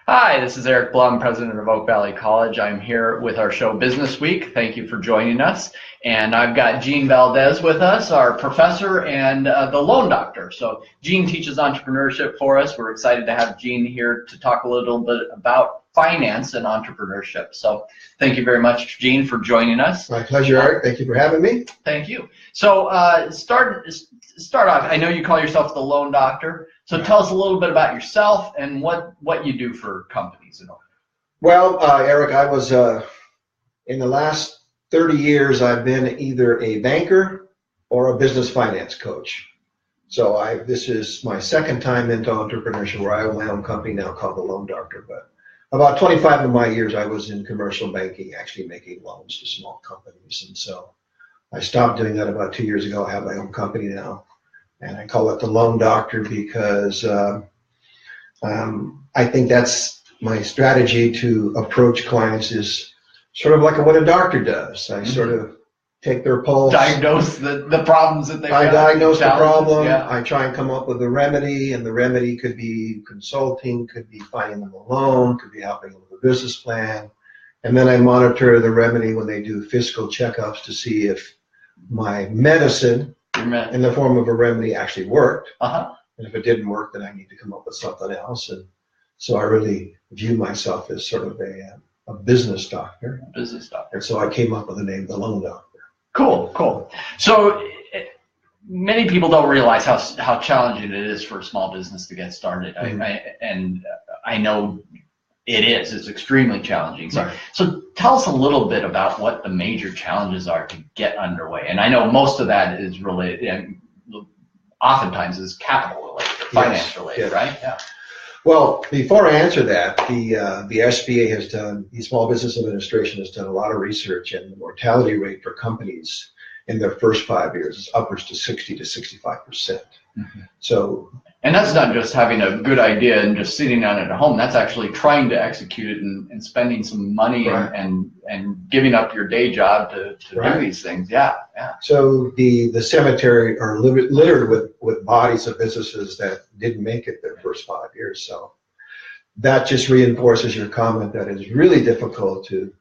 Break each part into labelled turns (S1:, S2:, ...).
S1: Hi, this is Eric Blum, president of Oak Valley College. I'm here with our show Business Week. Thank you for joining us. And I've got Gene Valdez with us, our professor and the loan doctor. So Gene teaches entrepreneurship for us. We're excited to have Gene here to talk a little bit about finance and entrepreneurship. So thank you very much, Gene, for joining us.
S2: My pleasure, Eric. Thank you for having me.
S1: Thank you. So start off, I know you call yourself the loan doctor. So tell us a little bit about yourself and what you do for companies.
S2: Well, Eric, I was in the last 30 years, I've been either a banker or a business finance coach. So this is my second time into entrepreneurship where I own my own company now called the Loan Doctor. But about 25 of my years, I was in commercial banking, actually making loans to small companies. And so I stopped doing that about 2 years ago. I have my own company now. And I call it the Loan Doctor because I think that's my strategy to approach clients is sort of like what a doctor does. I sort of take their pulse.
S1: Diagnose the problems that they've got.
S2: I diagnose the problem.
S1: Yeah.
S2: I try and come up with a remedy, and the remedy could be consulting, could be finding them a loan, could be helping them with a business plan. And then I monitor the remedy when they do fiscal checkups to see if my medicine in the form of a remedy actually worked. And if it didn't work, then I need to come up with something else. And so I really view myself as sort of a business doctor.
S1: Business doctor.
S2: And so I came up with the name, the Loan Doctor.
S1: Cool. So many people don't realize how challenging it is for a small business to get started. I know it is. It's extremely challenging. So tell us a little bit about what the major challenges are to get underway. And I know most of that is related, oftentimes is capital related, finance related, right? Yeah.
S2: Well, before I answer that, the SBA has done, the Small Business Administration has done a lot of research, and the mortality rate for companies in their first 5 years is upwards to 60 to 65%.
S1: And that's not just having a good idea and just sitting on it at home. That's actually trying to execute it and spending some money and giving up your day job to do these things. Yeah.
S2: So the cemetery are littered with bodies of businesses that didn't make it their first 5 years. So that just reinforces your comment that it's really difficult to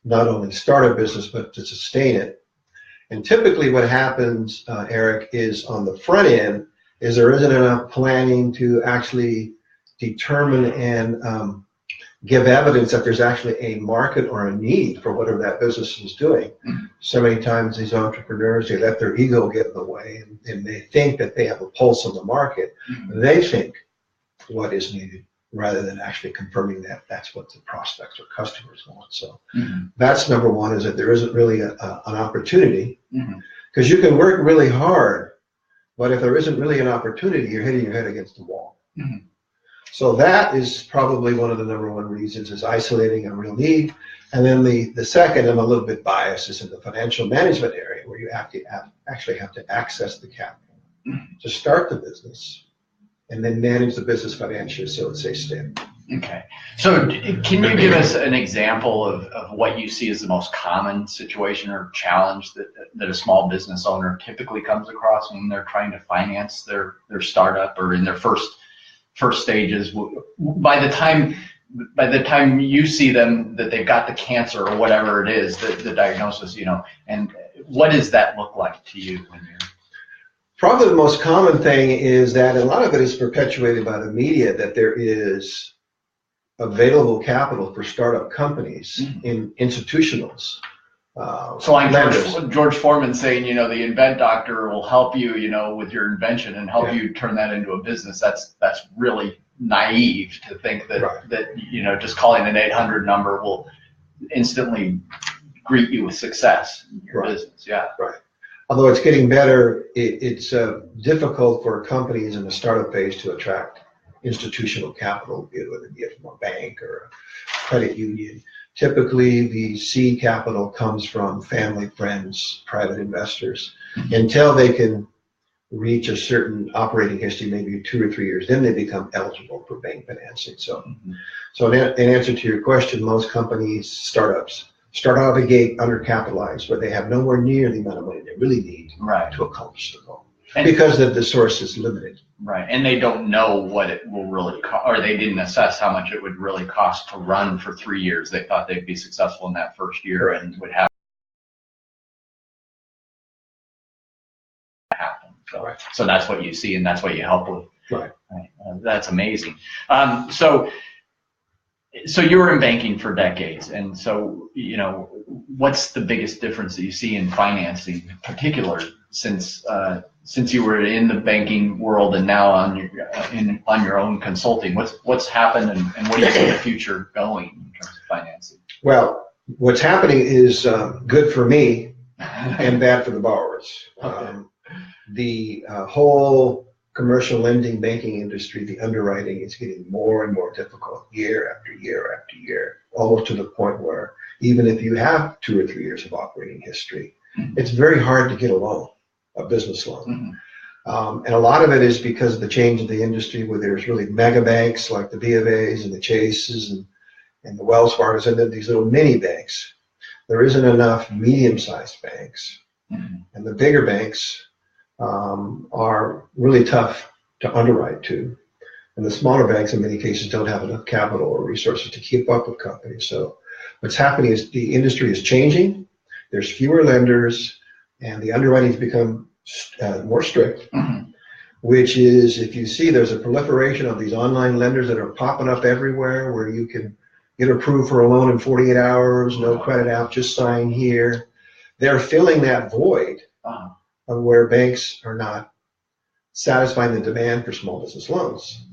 S2: not only start a business, but to sustain it. And typically what happens, Eric, is on the front end, is there isn't enough planning to actually determine and give evidence that there's actually a market or a need for whatever that business is doing. So many times these entrepreneurs, they let their ego get in the way and they think that they have a pulse on the market. They think what is needed rather than actually confirming that that's what the prospects or customers want. So that's number one, is that there isn't really an opportunity, because you can work really hard, but if there isn't really an opportunity, you're hitting your head against the wall. So that is probably one of the number one reasons, is isolating a real need. And then the second, I'm a little bit biased, is in the financial management area, where you actually have to access the capital to start the business and then manage the business financially so it stays stable.
S1: Okay. So can you give us an example of what you see as the most common situation or challenge that a small business owner typically comes across when they're trying to finance their startup or in their first stages? By the time you see them that they've got the cancer or whatever it is, the diagnosis, and what does that look like to you when you're...
S2: Probably the most common thing is that, and a lot of it is perpetuated by the media, that there is available capital for startup companies in institutionals.
S1: So like George Foreman saying, the invent doctor will help you, with your invention and help you turn that into a business. That's really naive to think that just calling an 800 number will instantly greet you with success in your business. Yeah. Right.
S2: Although it's getting better, it's difficult for companies in the startup phase to attract institutional capital, whether it be from a bank or a credit union. Typically, the seed capital comes from family, friends, private investors, until they can reach a certain operating history, maybe 2 or 3 years, then they become eligible for bank financing. So in answer to your question, most companies, startups, start out of the gate undercapitalized, where they have nowhere near the amount of money they really need to accomplish the goal. because the source is limited.
S1: Right, and they don't know what it will really cost, or they didn't assess how much it would really cost to run for 3 years. They thought they'd be successful in that first year and would have happen. So that's what you see, and that's what you help with.
S2: Right.
S1: That's amazing. So you were in banking for decades, and so what's the biggest difference that you see in financing, in particular, since you were in the banking world and now on your own consulting? What's happened, and what do you see the future going in terms of financing?
S2: Well, what's happening is good for me and bad for the borrowers.
S1: Okay.
S2: The whole commercial lending banking industry, the underwriting is getting more and more difficult year after year after year, almost to the point where even if you have 2 or 3 years of operating history, it's very hard to get a loan, a business loan. And a lot of it is because of the change in the industry, where there's really mega banks like the B of A's and the Chases and the Wells Fargo's, and then these little mini banks. There isn't enough medium-sized banks. And the bigger banks are really tough to underwrite to. And the smaller banks in many cases don't have enough capital or resources to keep up with companies. So what's happening is the industry is changing. There's fewer lenders, and the underwriting has become more strict, which is, if you see, there's a proliferation of these online lenders that are popping up everywhere, where you can get approved for a loan in 48 hours, no credit out, just sign here. They're filling that void of where banks are not satisfying the demand for small business loans.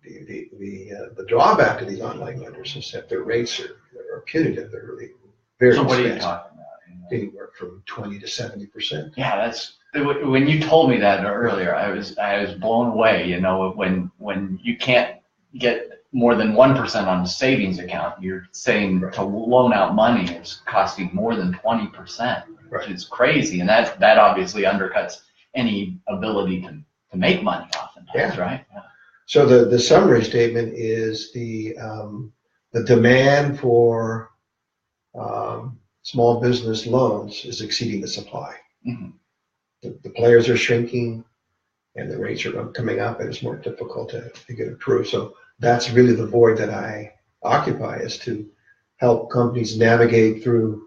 S2: The drawback to these online lenders is that their rates are punitive. They're really very expensive.
S1: So what are you talking about?
S2: Anywhere from 20 to 70%.
S1: Yeah, that's when you told me that earlier. I was blown away. When you can't get more than 1% on a savings account, you're saying to loan out money is costing more than 20%, which is crazy, and that obviously undercuts any ability to make money oftentimes, right? Yeah.
S2: So the summary statement is the demand for small business loans is exceeding the supply. The players are shrinking, and the rates are coming up, and it's more difficult to get approved. So that's really the void that I occupy, is to help companies navigate through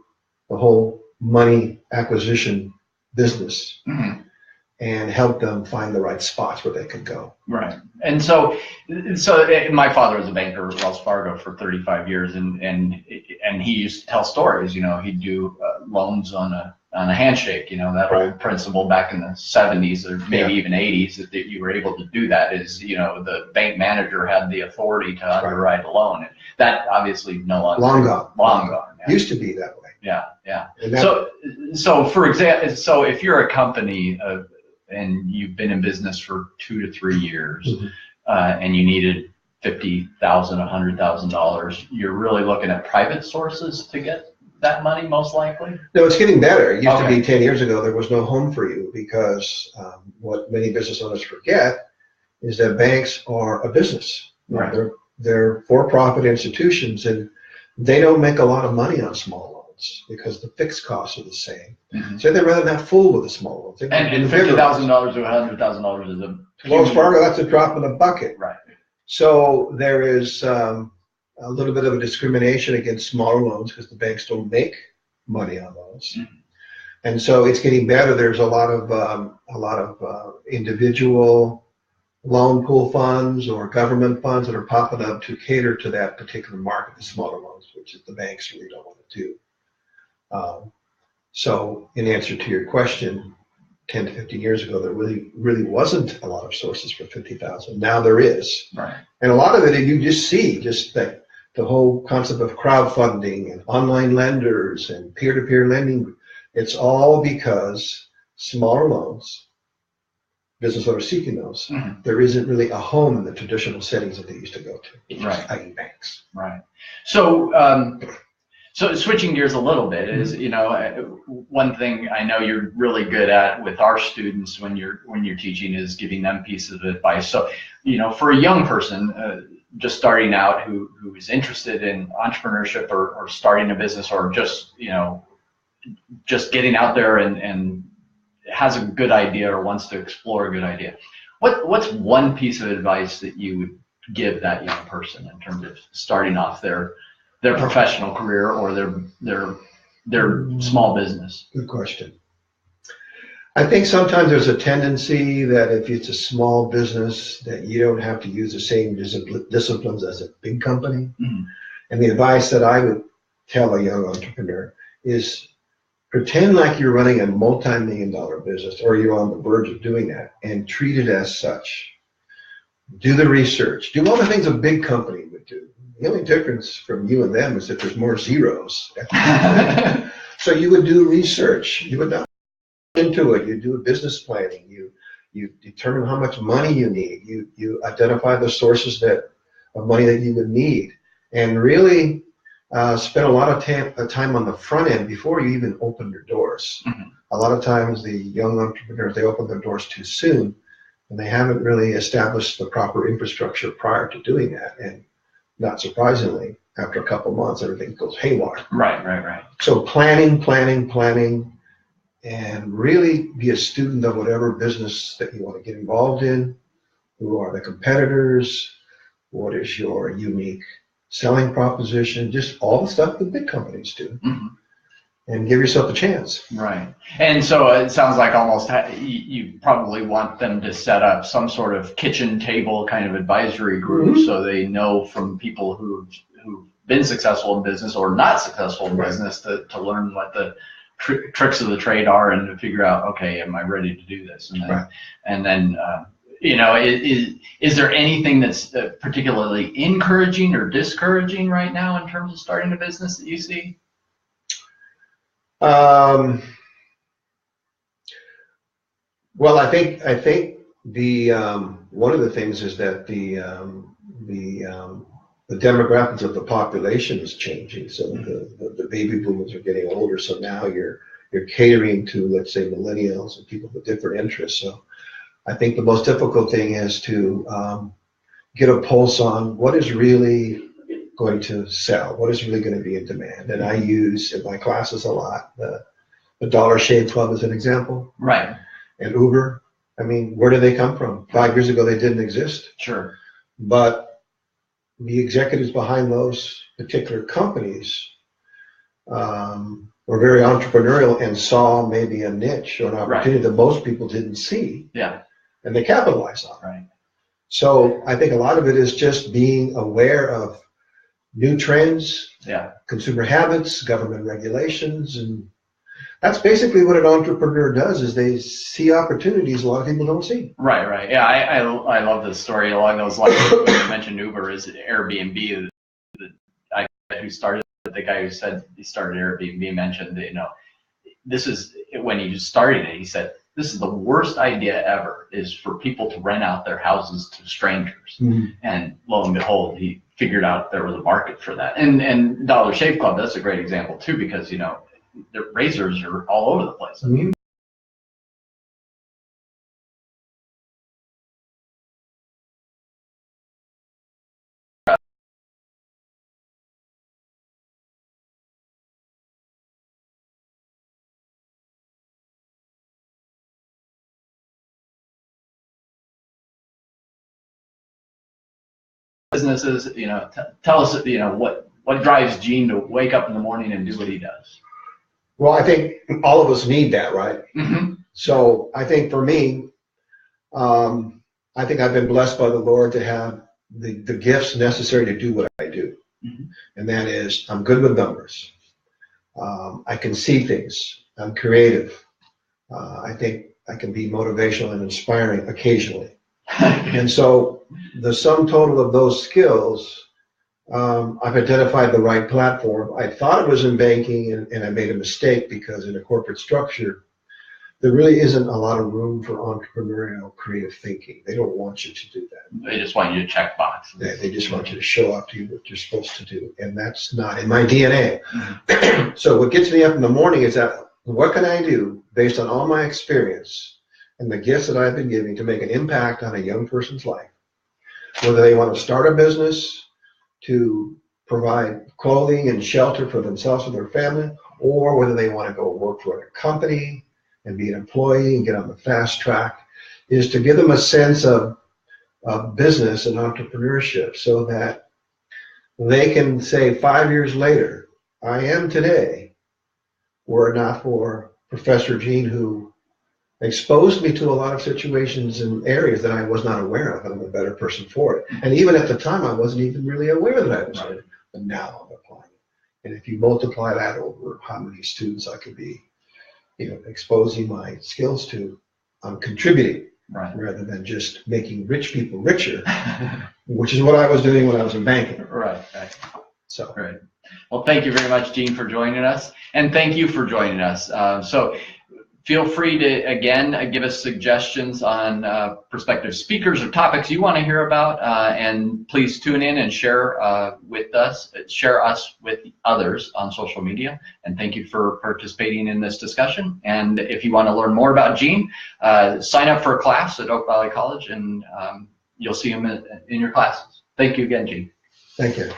S2: the whole money acquisition business and help them find the right spots where they can go.
S1: Right. And so my father was a banker at Wells Fargo for 35 years, and he used to tell stories. He'd do loans on a handshake. That old principle back in the 70s or maybe even 80s, that you were able to do that. Is the bank manager had the authority to underwrite a loan. And that obviously no longer. Long gone. Yeah.
S2: Used to be that way.
S1: Yeah. So for example, if you're a company and you've been in business for 2 to 3 years, and you needed $50,000, $100,000, you're really looking at private sources to get that money, most likely?
S2: No, it's getting better. It used to be 10 years ago, there was no home for you, because what many business owners forget is that banks are a business.
S1: Right.
S2: They're for-profit institutions, and they don't make a lot of money on small loans because the fixed costs are the same. So they're rather not fool with the small loans.
S1: And $50,000 to $100,000 is a
S2: Wells Fargo, that's a drop in the bucket.
S1: Right.
S2: So there is a little bit of a discrimination against smaller loans because the banks don't make money on those. And so it's getting better. There's a lot of individual loan pool funds or government funds that are popping up to cater to that particular market, the smaller loans, which the banks really don't want to do. So in answer to your question, 10 to 15 years ago, there really wasn't a lot of sources for 50,000. Now there is.
S1: Right.
S2: And a lot of it, you just see, that the whole concept of crowdfunding and online lenders and peer-to-peer lending, it's all because smaller loans, business owners seeking those, there isn't really a home in the traditional settings that they used to go to,
S1: right,
S2: i.e. banks.
S1: Right. So switching gears a little bit is, one thing I know you're really good at with our students when you're teaching is giving them pieces of advice. So, for a young person just starting out who is interested in entrepreneurship or starting a business or just getting out there and has a good idea or wants to explore a good idea, what's one piece of advice that you would give that young person in terms of starting off their professional career or their small business?
S2: Good question. I think sometimes there's a tendency that if it's a small business that you don't have to use the same disciplines as a big company.
S1: Mm-hmm.
S2: And the advice that I would tell a young entrepreneur is pretend like you're running a multi-million-dollar business or you're on the verge of doing that and treat it as such. Do the research. Do all the things a big company would do. The only difference from you and them is that there's more zeros. So you would do research. You would not into it. You do a business planning. You determine how much money you need. You identify the sources of money that you would need, and really spend a lot of time on the front end before you even open your doors.
S1: Mm-hmm.
S2: A lot of times the young entrepreneurs, they open their doors too soon, and they haven't really established the proper infrastructure prior to doing that. And not surprisingly, after a couple months, everything goes haywire.
S1: Right.
S2: So planning, and really be a student of whatever business that you want to get involved in. Who are the competitors? What is your unique selling proposition? Just all the stuff that big companies do.
S1: Mm-hmm.
S2: And give yourself a chance.
S1: Right. And so it sounds like almost you probably want them to set up some sort of kitchen table kind of advisory group. Mm-hmm. So they know from people who've been successful in business or not successful in business to learn what the tricks of the trade are and to figure out, okay, am I ready to do this? And then, is there anything that's particularly encouraging or discouraging right now in terms of starting a business that you see?
S2: Well, I think the one of the things is that the demographics of the population is changing. So the baby boomers are getting older. So now you're catering to, let's say, millennials and people with different interests. So I think the most difficult thing is to get a pulse on what is really going to sell, what is really going to be in demand. And I use in my classes a lot the Dollar Shave Club as an example.
S1: Right.
S2: And Uber. I mean, where did they come from? 5 years ago, they didn't exist.
S1: Sure.
S2: But the executives behind those particular companies were very entrepreneurial and saw maybe a niche or an opportunity that most people didn't see.
S1: Yeah.
S2: And they capitalized on it.
S1: Right.
S2: So I think a lot of it is just being aware of new trends, consumer habits, government regulations, and that's basically what an entrepreneur does, is they see opportunities a lot of people don't see.
S1: Right. Yeah, I love this story along those lines. You mentioned Uber, is Airbnb, the guy who said he started Airbnb mentioned that, this is when he started it, he said, this is the worst idea ever, is for people to rent out their houses to strangers. Mm-hmm. And lo and behold, he figured out there was a market for that. And Dollar Shave Club, that's a great example too, because, the razors are all over the place. I mean, businesses, tell us, what drives Gene to wake up in the morning and do what he does?
S2: Well, I think all of us need that, right?
S1: Mm-hmm.
S2: So I think for me, I think I've been blessed by the Lord to have the gifts necessary to do what I do. Mm-hmm. And that is, I'm good with numbers. I can see things. I'm creative. I think I can be motivational and inspiring occasionally. And so the sum total of those skills, I've identified the right platform. I thought it was in banking, and I made a mistake, because in a corporate structure, there really isn't a lot of room for entrepreneurial creative thinking. They don't want you to do that.
S1: They just want you to check boxes.
S2: They just want you to show up to what you're supposed to do, and that's not in my DNA. Mm-hmm. So what gets me up in the morning is that, what can I do based on all my experience and the gifts that I've been giving to make an impact on a young person's life, whether they want to start a business, to provide clothing and shelter for themselves and their family, or whether they want to go work for a company and be an employee and get on the fast track, is to give them a sense of business and entrepreneurship so that they can say 5 years later, I am today, were it not for Professor Gene, who exposed me to a lot of situations and areas that I was not aware of, and I'm a better person for it. And even at the time, I wasn't even really aware that I was in it, but now I'm applying it. And if you multiply that over how many students I could be, exposing my skills to, I'm contributing rather than just making rich people richer, which is what I was doing when I was in banking.
S1: Right.
S2: So
S1: great. Well, thank you very much, Gene, for joining us, and thank you for joining us. So feel free to, again, give us suggestions on prospective speakers or topics you want to hear about, and please tune in and share us with others on social media. And thank you for participating in this discussion. And if you want to learn more about Gene, sign up for a class at Oak Valley College, and you'll see him in your classes. Thank you again, Gene.
S2: Thank you.